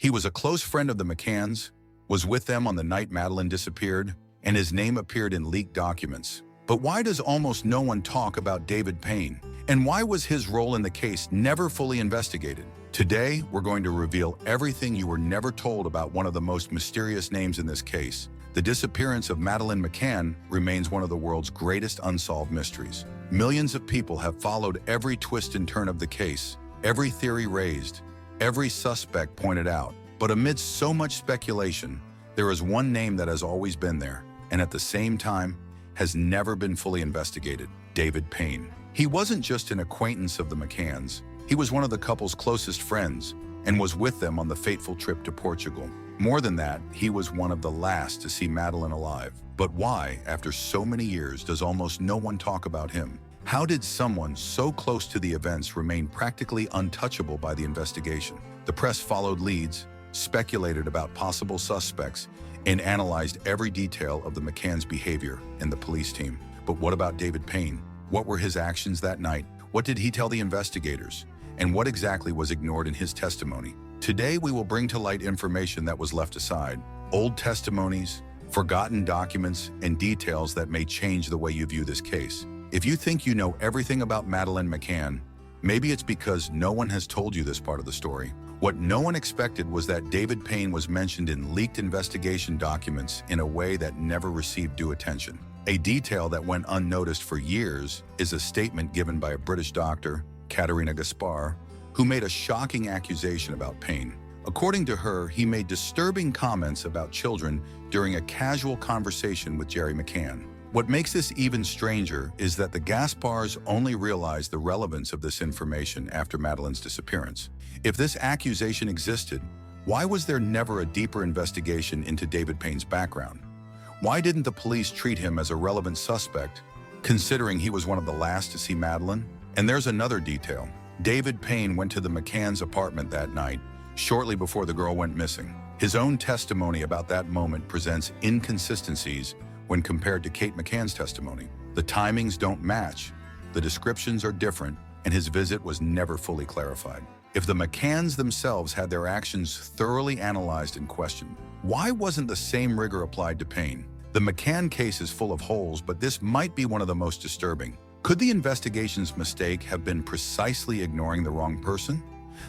He was a close friend of the McCanns, was with them on the night Madeleine disappeared, and his name appeared in leaked documents. But why does almost no one talk about David Payne? And why was his role in the case never fully investigated? Today, we're going to reveal everything you were never told about one of the most mysterious names in this case. The disappearance of Madeleine McCann remains one of the world's greatest unsolved mysteries. Millions of people have followed every twist and turn of the case, every theory raised, every suspect pointed out. But amidst so much speculation, there is one name that has always been there, and at the same time, has never been fully investigated: David Payne. He wasn't just an acquaintance of the McCanns. He was one of the couple's closest friends and was with them on the fateful trip to Portugal. More than that, he was one of the last to see Madeleine alive. But why, after so many years, does almost no one talk about him? How did someone so close to the events remain practically untouchable by the investigation? The press followed leads, speculated about possible suspects, and analyzed every detail of the McCann's behavior and the police team. But what about David Payne? What were his actions that night? What did he tell the investigators? And what exactly was ignored in his testimony? Today, we will bring to light information that was left aside, old testimonies, forgotten documents, and details that may change the way you view this case. If you think you know everything about Madeleine McCann, maybe it's because no one has told you this part of the story. What no one expected was that David Payne was mentioned in leaked investigation documents in a way that never received due attention. A detail that went unnoticed for years is a statement given by a British doctor, Katerina Gaspar, who made a shocking accusation about Payne. According to her, he made disturbing comments about children during a casual conversation with Jerry McCann. What makes this even stranger is that the Gaspars only realized the relevance of this information after Madeleine's disappearance. If this accusation existed, why was there never a deeper investigation into David Payne's background? Why didn't the police treat him as a relevant suspect, considering he was one of the last to see Madeleine? And there's another detail. David Payne went to the McCann's apartment that night, shortly before the girl went missing. His own testimony about that moment presents inconsistencies when compared to Kate McCann's testimony. The timings don't match, the descriptions are different, and his visit was never fully clarified. If the McCanns themselves had their actions thoroughly analyzed and questioned, why wasn't the same rigor applied to Payne? The McCann case is full of holes, but this might be one of the most disturbing. Could the investigation's mistake have been precisely ignoring the wrong person?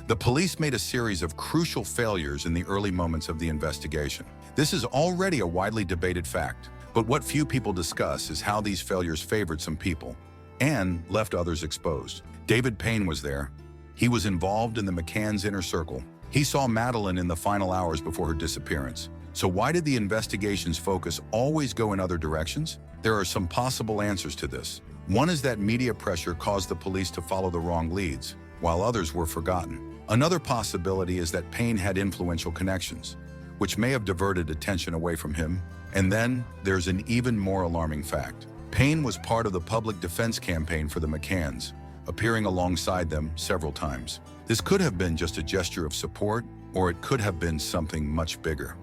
The police made a series of crucial failures in the early moments of the investigation. This is already a widely debated fact, but what few people discuss is how these failures favored some people and left others exposed. David Payne was there. He was involved in the McCann's inner circle. He saw Madeleine in the final hours before her disappearance. So why did the investigation's focus always go in other directions? There are some possible answers to this. One is that media pressure caused the police to follow the wrong leads, while others were forgotten. Another possibility is that Payne had influential connections, which may have diverted attention away from him. And then there's an even more alarming fact. Payne was part of the public defense campaign for the McCanns, appearing alongside them several times. This could have been just a gesture of support, or it could have been something much bigger.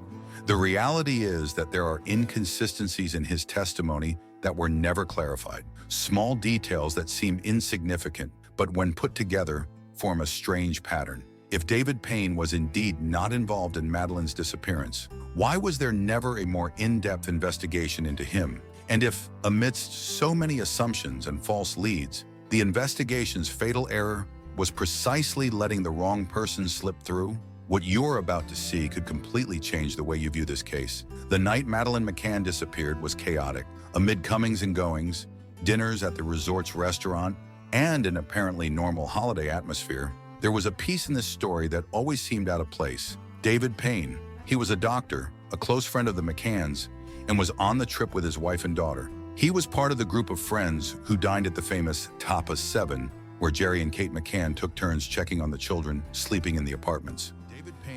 The reality is that there are inconsistencies in his testimony that were never clarified. Small details that seem insignificant, but when put together, form a strange pattern. If David Payne was indeed not involved in Madeleine's disappearance, why was there never a more in-depth investigation into him? And if, amidst so many assumptions and false leads, the investigation's fatal error was precisely letting the wrong person slip through, what you're about to see could completely change the way you view this case. The night Madeleine McCann disappeared was chaotic. Amid comings and goings, dinners at the resort's restaurant, and an apparently normal holiday atmosphere, there was a piece in this story that always seemed out of place. David Payne. He was a doctor, a close friend of the McCanns, and was on the trip with his wife and daughter. He was part of the group of friends who dined at the famous Tapas 7, where Jerry and Kate McCann took turns checking on the children sleeping in the apartments.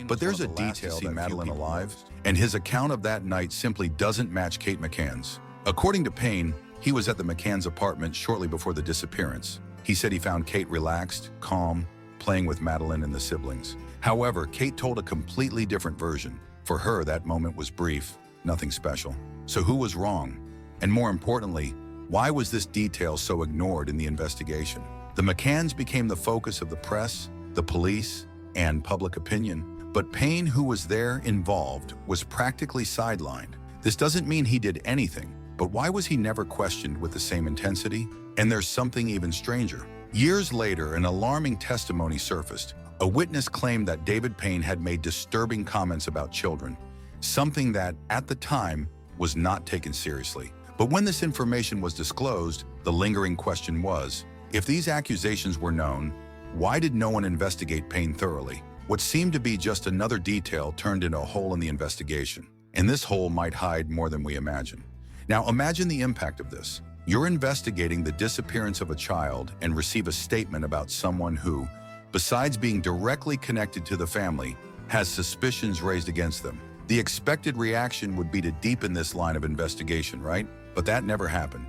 But there's a detail that Madeleine alive, and his account of that night simply doesn't match Kate McCann's. According to Payne, he was at the McCann's apartment shortly before the disappearance. He said he found Kate relaxed, calm, playing with Madeleine and the siblings. However, Kate told a completely different version. For her, that moment was brief, nothing special. So who was wrong? And more importantly, why was this detail so ignored in the investigation? The McCanns became the focus of the press, the police, and public opinion. But Payne, who was there involved, was practically sidelined. This doesn't mean he did anything, but why was he never questioned with the same intensity? And there's something even stranger. Years later, an alarming testimony surfaced. A witness claimed that David Payne had made disturbing comments about children, something that, at the time, was not taken seriously. But when this information was disclosed, the lingering question was, if these accusations were known, why did no one investigate Payne thoroughly? What seemed to be just another detail turned into a hole in the investigation. And this hole might hide more than we imagine. Now imagine the impact of this. You're investigating the disappearance of a child and receive a statement about someone who, besides being directly connected to the family, has suspicions raised against them. The expected reaction would be to deepen this line of investigation, right? But that never happened.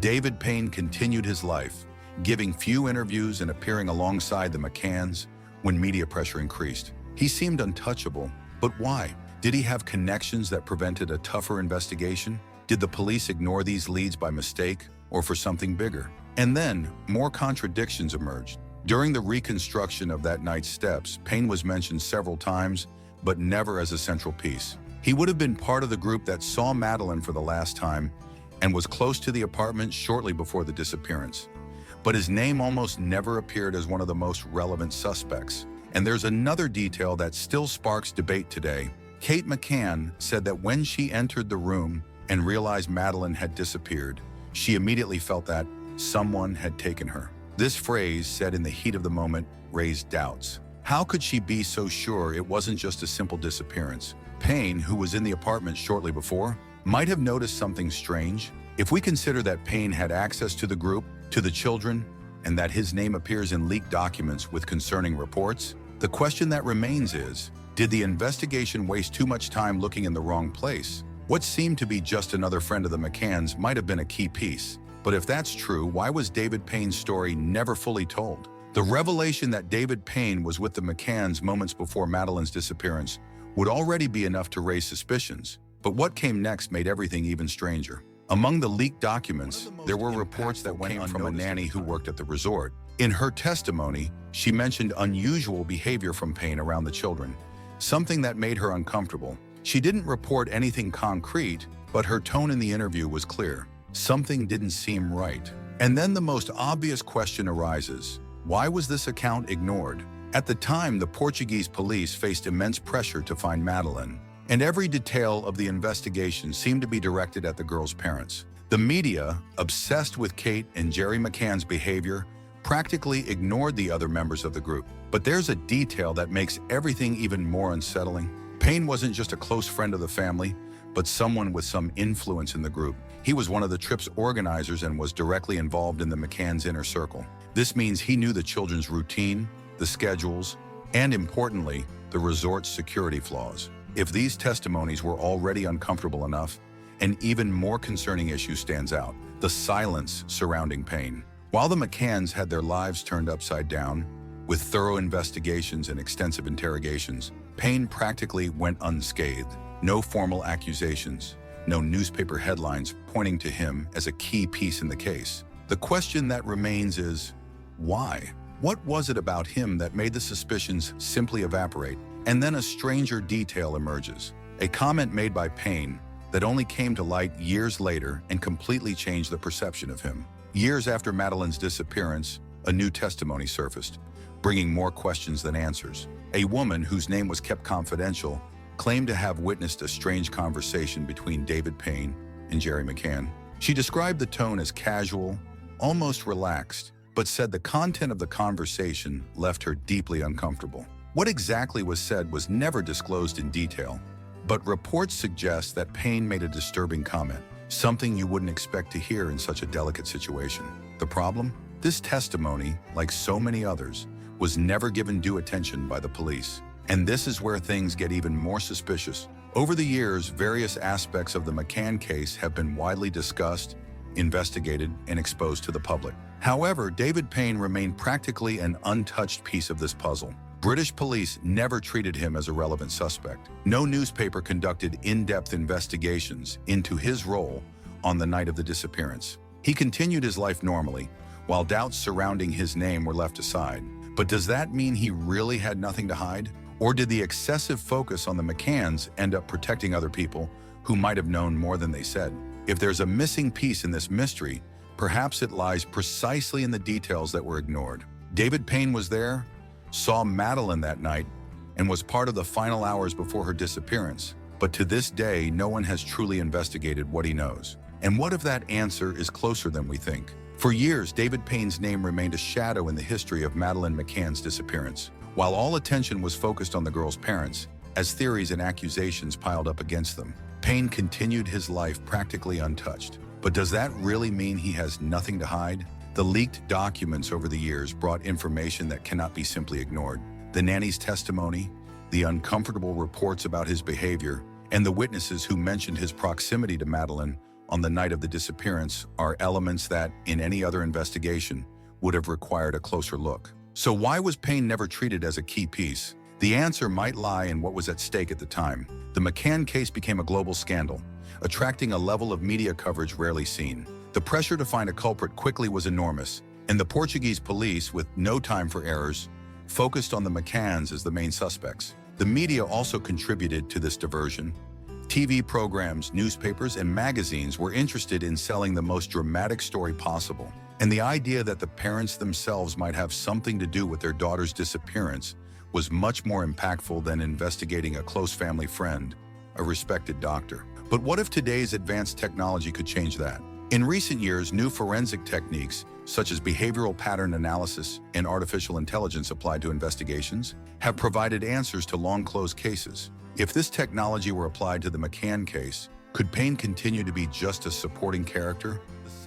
David Payne continued his life, giving few interviews and appearing alongside the McCanns when media pressure increased. He seemed untouchable, but why? Did he have connections that prevented a tougher investigation? Did the police ignore these leads by mistake or for something bigger? And then, more contradictions emerged. During the reconstruction of that night's steps, Payne was mentioned several times, but never as a central piece. He would have been part of the group that saw Madeleine for the last time and was close to the apartment shortly before the disappearance. But his name almost never appeared as one of the most relevant suspects. And there's another detail that still sparks debate today. Kate McCann said that when she entered the room and realized Madeleine had disappeared, she immediately felt that someone had taken her. This phrase, said in the heat of the moment, raised doubts. How could she be so sure it wasn't just a simple disappearance? Payne, who was in the apartment shortly before, might have noticed something strange. If we consider that Payne had access to the group, to the children, and that his name appears in leaked documents with concerning reports, the question that remains is, did the investigation waste too much time looking in the wrong place? What seemed to be just another friend of the McCanns might have been a key piece. But if that's true, why was David Payne's story never fully told? The revelation that David Payne was with the McCanns moments before Madeleine's disappearance would already be enough to raise suspicions. But what came next made everything even stranger. Among the leaked documents, there were reports that came from a nanny who worked at the resort. In her testimony, she mentioned unusual behavior from Payne around the children, something that made her uncomfortable. She didn't report anything concrete, but her tone in the interview was clear. Something didn't seem right. And then the most obvious question arises. Why was this account ignored? At the time, the Portuguese police faced immense pressure to find Madeleine, and every detail of the investigation seemed to be directed at the girl's parents. The media, obsessed with Kate and Jerry McCann's behavior, practically ignored the other members of the group. But there's a detail that makes everything even more unsettling. Payne wasn't just a close friend of the family, but someone with some influence in the group. He was one of the trip's organizers and was directly involved in the McCann's inner circle. This means he knew the children's routine, the schedules, and importantly, the resort's security flaws. If these testimonies were already uncomfortable enough, an even more concerning issue stands out: the silence surrounding Payne. While the McCanns had their lives turned upside down, with thorough investigations and extensive interrogations, Payne practically went unscathed. No formal accusations, no newspaper headlines pointing to him as a key piece in the case. The question that remains is, why? What was it about him that made the suspicions simply evaporate? And then a stranger detail emerges, a comment made by Payne that only came to light years later and completely changed the perception of him. Years after Madeleine's disappearance, a new testimony surfaced, bringing more questions than answers. A woman whose name was kept confidential claimed to have witnessed a strange conversation between David Payne and Jerry McCann. She described the tone as casual, almost relaxed, but said the content of the conversation left her deeply uncomfortable. What exactly was said was never disclosed in detail, but reports suggest that Payne made a disturbing comment, something you wouldn't expect to hear in such a delicate situation. The problem? This testimony, like so many others, was never given due attention by the police. And this is where things get even more suspicious. Over the years, various aspects of the McCann case have been widely discussed, investigated, and exposed to the public. However, David Payne remained practically an untouched piece of this puzzle. British police never treated him as a relevant suspect. No newspaper conducted in-depth investigations into his role on the night of the disappearance. He continued his life normally, while doubts surrounding his name were left aside. But does that mean he really had nothing to hide? Or did the excessive focus on the McCanns end up protecting other people who might have known more than they said? If there's a missing piece in this mystery, perhaps it lies precisely in the details that were ignored. David Payne was there, saw Madeleine that night, and was part of the final hours before her disappearance. But to this day, no one has truly investigated what he knows. And what if that answer is closer than we think? For years, David Payne's name remained a shadow in the history of Madeleine McCann's disappearance. While all attention was focused on the girl's parents, as theories and accusations piled up against them, Payne continued his life practically untouched. But does that really mean he has nothing to hide? The leaked documents over the years brought information that cannot be simply ignored. The nanny's testimony, the uncomfortable reports about his behavior, and the witnesses who mentioned his proximity to Madeleine on the night of the disappearance are elements that, in any other investigation, would have required a closer look. So why was Payne never treated as a key piece? The answer might lie in what was at stake at the time. The McCann case became a global scandal, attracting a level of media coverage rarely seen. The pressure to find a culprit quickly was enormous, and the Portuguese police, with no time for errors, focused on the McCanns as the main suspects. The media also contributed to this diversion. TV programs, newspapers, and magazines were interested in selling the most dramatic story possible. And the idea that the parents themselves might have something to do with their daughter's disappearance was much more impactful than investigating a close family friend, a respected doctor. But what if today's advanced technology could change that? In recent years, new forensic techniques, such as behavioral pattern analysis and artificial intelligence applied to investigations, have provided answers to long-closed cases. If this technology were applied to the McCann case, could Payne continue to be just a supporting character?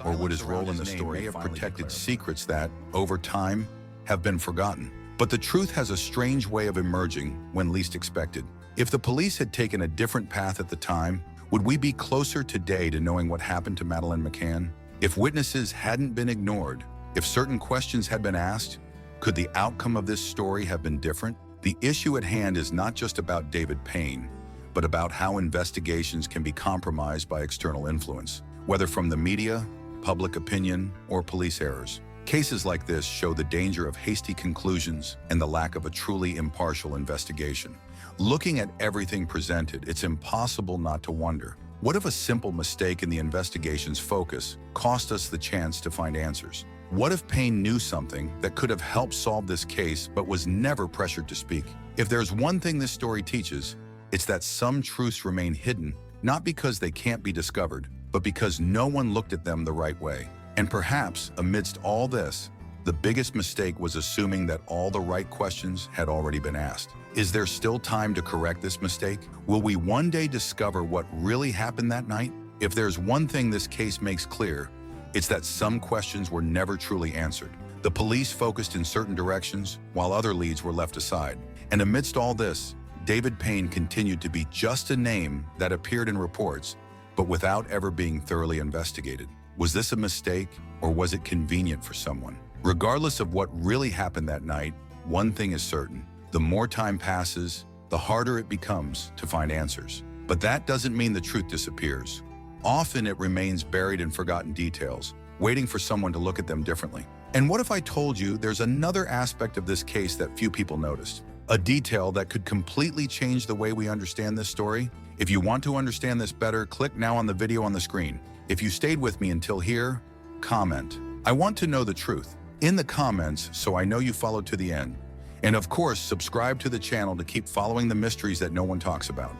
Or would his role in the story have protected secrets that, over time, have been forgotten? But the truth has a strange way of emerging when least expected. If the police had taken a different path at the time, would we be closer today to knowing what happened to Madeleine McCann? If witnesses hadn't been ignored, if certain questions had been asked, could the outcome of this story have been different? The issue at hand is not just about David Payne, but about how investigations can be compromised by external influence, whether from the media, public opinion, or police errors. Cases like this show the danger of hasty conclusions and the lack of a truly impartial investigation. Looking at everything presented, it's impossible not to wonder, what if a simple mistake in the investigation's focus cost us the chance to find answers? What if Payne knew something that could have helped solve this case but was never pressured to speak? If there's one thing this story teaches, it's that some truths remain hidden, not because they can't be discovered, but because no one looked at them the right way. And perhaps, amidst all this, the biggest mistake was assuming that all the right questions had already been asked. Is there still time to correct this mistake? Will we one day discover what really happened that night? If there's one thing this case makes clear, it's that some questions were never truly answered. The police focused in certain directions, while other leads were left aside. And amidst all this, David Payne continued to be just a name that appeared in reports, but without ever being thoroughly investigated. Was this a mistake, or was it convenient for someone? Regardless of what really happened that night, one thing is certain. The more time passes, the harder it becomes to find answers. But that doesn't mean the truth disappears. Often it remains buried in forgotten details, waiting for someone to look at them differently. And what if I told you there's another aspect of this case that few people noticed? A detail that could completely change the way we understand this story? If you want to understand this better, click now on the video on the screen. If you stayed with me until here, comment. I want to know the truth in the comments so I know you followed to the end. And of course, subscribe to the channel to keep following the mysteries that no one talks about.